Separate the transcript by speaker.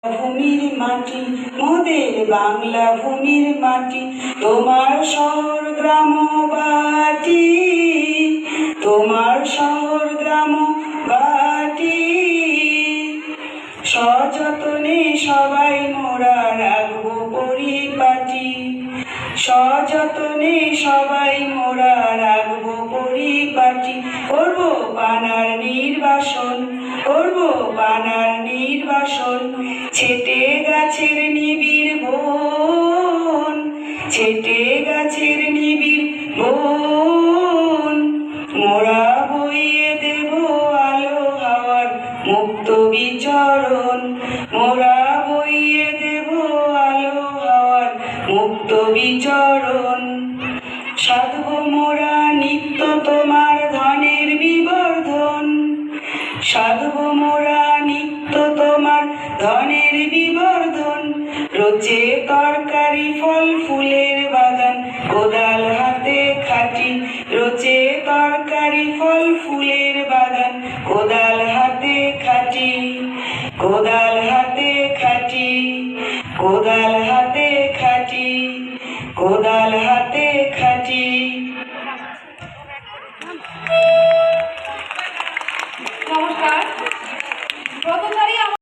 Speaker 1: ভূমির মাটি, মোদের বাংলা ভূমির মাটি, তোমার শহর গ্রাম বাটি, তোমার শহর গ্রাম বাটি। সযতনে সবাই মোরা রাখবো পরিপাটি, সযতনে সবাই মোরা রাখবো পরিপাটি। করবো বানার নির্বাসন, করবো বানার নির্বাসন। ছেটে গাছের নিবিড় বন, ছেটে গাছের নিবিড় বন। মোরা বইয়ে দেব আলো হাওয়ার মুক্ত বিচরণ, মোরা বইয়ে দেব আলো হাওয়ার মুক্ত বিচরণ। সাধব মোরা নিত্য তোমার ধনের বিবর্ধন, সাধব মোরা নিত্য তোমার ধনের বিবর্ধন। রোচে তরকারি ফল ফুলের বাগান, কোদাল হাতে খাটি, রোচে তরকারি ফল ফুলের বাগান, কোদাল হাতে খাটি, কোদাল হাতে খাটি, কোদাল হাতে